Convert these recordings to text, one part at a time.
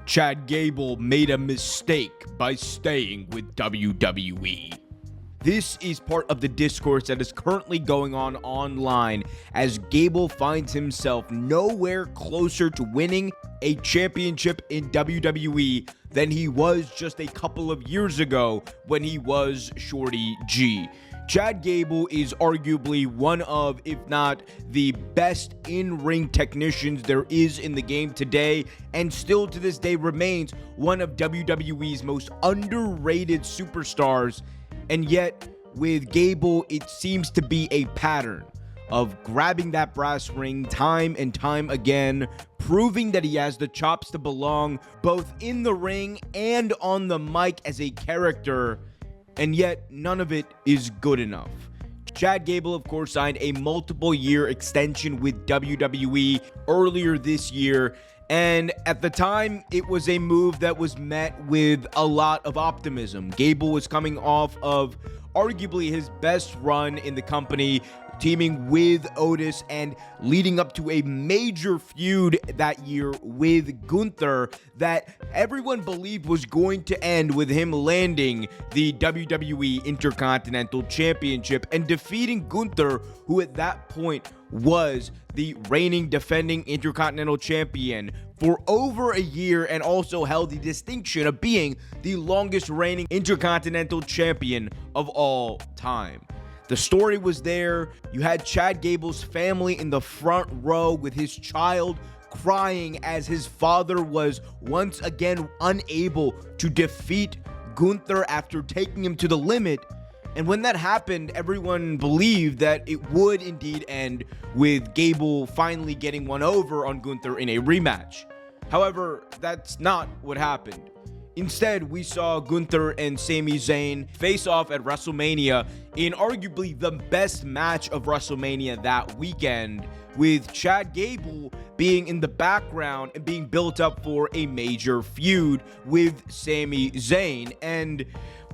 Chad Gable made a mistake by staying with WWE. This is part of the discourse that is currently going on online as Gable finds himself nowhere closer to winning a championship in WWE than he was just a couple of years ago when he was Shorty G. Chad Gable is arguably one of, if not the best in-ring technicians there is in the game today, and still to this day remains one of WWE's most underrated superstars. And yet, with Gable, it seems to be a pattern of grabbing that brass ring time and time again, proving that he has the chops to belong both in the ring and on the mic as a character, and yet none of it is good enough. Chad Gable, of course, signed a multiple-year extension with WWE earlier this year, and at the time, it was a move that was met with a lot of optimism. Gable was coming off of arguably his best run in the company, teaming with Otis and leading up to a major feud that year with Gunther that everyone believed was going to end with him landing the WWE Intercontinental Championship and defeating Gunther, who at that point was the reigning defending Intercontinental Champion for over a year and also held the distinction of being the longest reigning Intercontinental Champion of all time. The story was there. You had Chad Gable's family in the front row with his child crying as his father was once again unable to defeat Gunther after taking him to the limit. And when that happened, everyone believed that it would indeed end with Gable finally getting one over on Gunther in a rematch. However, that's not what happened. Instead, we saw Gunther and Sami Zayn face off at WrestleMania in arguably the best match of WrestleMania that weekend, with Chad Gable being in the background and being built up for a major feud with Sami Zayn. And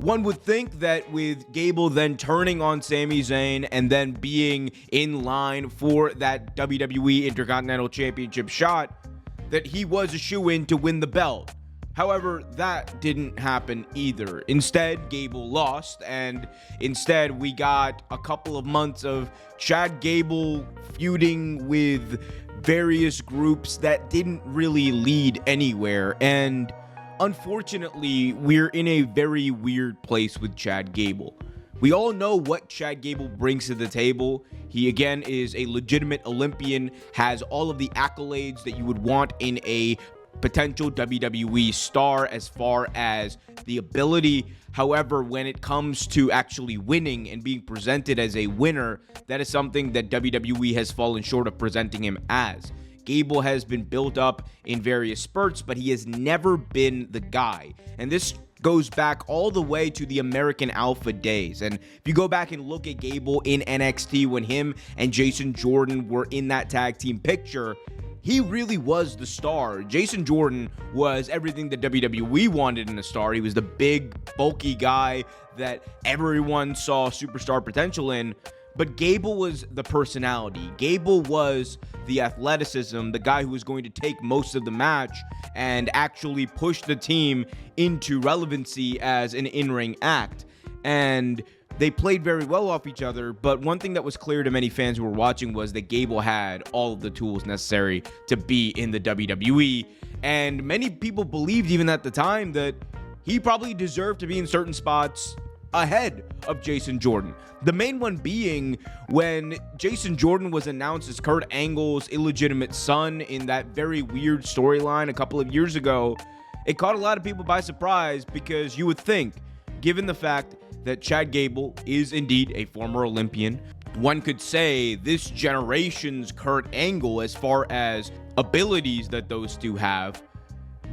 one would think that with Gable then turning on Sami Zayn and then being in line for that WWE Intercontinental Championship shot, that he was a shoo-in to win the belt. However, that didn't happen either. Instead, Gable lost, and instead we got a couple of months of Chad Gable feuding with various groups that didn't really lead anywhere. And unfortunately, we're in a very weird place with Chad Gable. We all know what Chad Gable brings to the table. He, again, is a legitimate Olympian, has all of the accolades that you would want in a potential WWE star as far as the ability. However, when it comes to actually winning and being presented as a winner, that is something that WWE has fallen short of presenting him as. Gable has been built up in various spurts, but he has never been the guy. And this goes back all the way to the American Alpha days. And if you go back and look at Gable in NXT when him and Jason Jordan were in that tag team picture, he really was the star. Jason Jordan was everything that WWE wanted in a star. He was the big, bulky guy that everyone saw superstar potential in. But Gable was the personality. Gable was the athleticism, the guy who was going to take most of the match and actually push the team into relevancy as an in-ring act. And they played very well off each other, but one thing that was clear to many fans who were watching was that Gable had all of the tools necessary to be in the WWE, and many people believed even at the time that he probably deserved to be in certain spots ahead of Jason Jordan. The main one being when Jason Jordan was announced as Kurt Angle's illegitimate son in that very weird storyline a couple of years ago. It caught a lot of people by surprise because you would think, given the fact that Chad Gable is indeed a former Olympian, one could say this generation's Kurt Angle as far as abilities that those two have.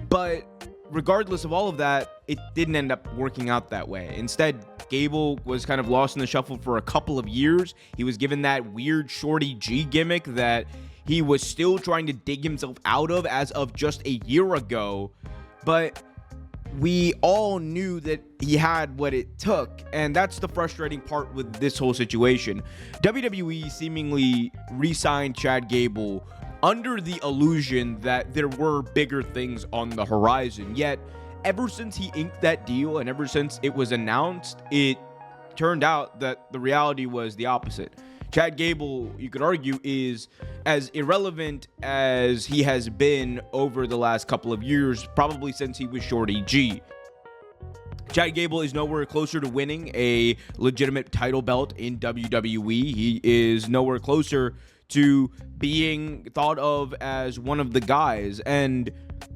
But regardless of all of that, it didn't end up working out that way. Instead, Gable was kind of lost in the shuffle for a couple of years. He was given that weird Shorty G gimmick that he was still trying to dig himself out of as of just a year ago. But we all knew that he had what it took, and that's the frustrating part with this whole situation. WWE seemingly re-signed Chad Gable under the illusion that there were bigger things on the horizon. Yet, ever since he inked that deal and ever since it was announced, it turned out that the reality was the opposite. Chad Gable, you could argue, is as irrelevant as he has been over the last couple of years, probably since he was Shorty G. Chad Gable is nowhere closer to winning a legitimate title belt in WWE. He is nowhere closer to being thought of as one of the guys, and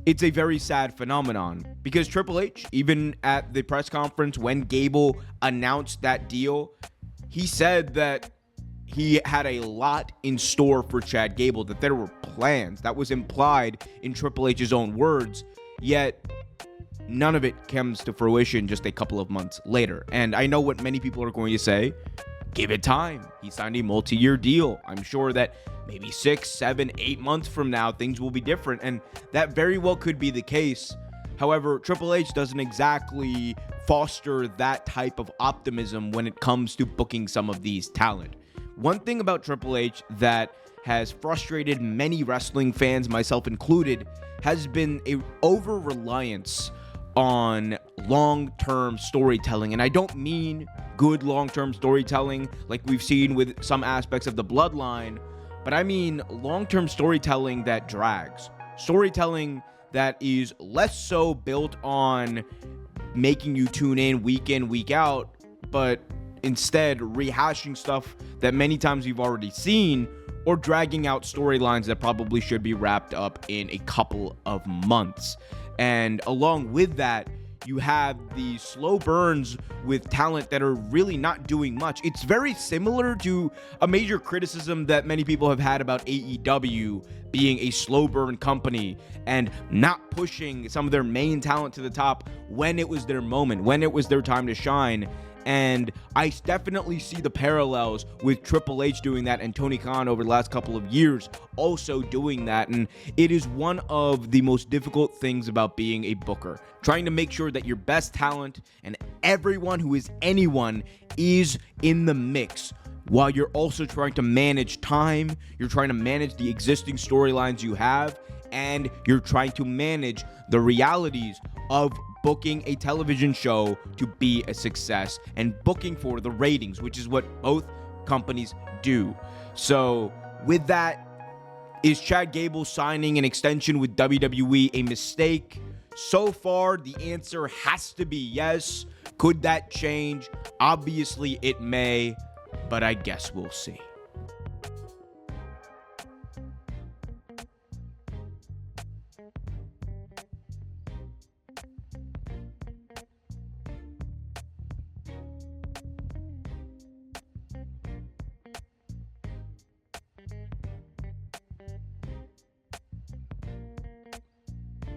it's a very sad phenomenon because Triple H, even at the press conference when Gable announced that deal, he said that he had a lot in store for Chad Gable, that there were plans. That was implied in Triple H's own words, yet none of it comes to fruition just a couple of months later. And I know what many people are going to say. Give it time. He signed a multi-year deal. I'm sure that maybe 6, 7, 8 months from now, things will be different. And that very well could be the case. However, Triple H doesn't exactly foster that type of optimism when it comes to booking some of these talent. One thing about Triple H that has frustrated many wrestling fans, myself included, has been a over-reliance on long-term storytelling. And I don't mean good long-term storytelling like we've seen with some aspects of the bloodline, but I mean long-term storytelling that drags. Storytelling that is less so built on making you tune in, week out, but instead rehashing stuff that many times you've already seen, or dragging out storylines that probably should be wrapped up in a couple of months. And along with that, you have the slow burns with talent that are really not doing much. It's very similar to a major criticism that many people have had about AEW being a slow burn company and not pushing some of their main talent to the top when it was their moment, when it was their time to shine. And I definitely see the parallels with Triple H doing that and Tony Khan over the last couple of years also doing that. And it is one of the most difficult things about being a booker, trying to make sure that your best talent and everyone who is anyone is in the mix, while you're also trying to manage time, you're trying to manage the existing storylines you have, and you're trying to manage the realities of booking a television show to be a success and booking for the ratings, which is what both companies do. So with that, is Chad Gable signing an extension with WWE a mistake? So far, the answer has to be yes. Could that change? Obviously, it may, but I guess we'll see.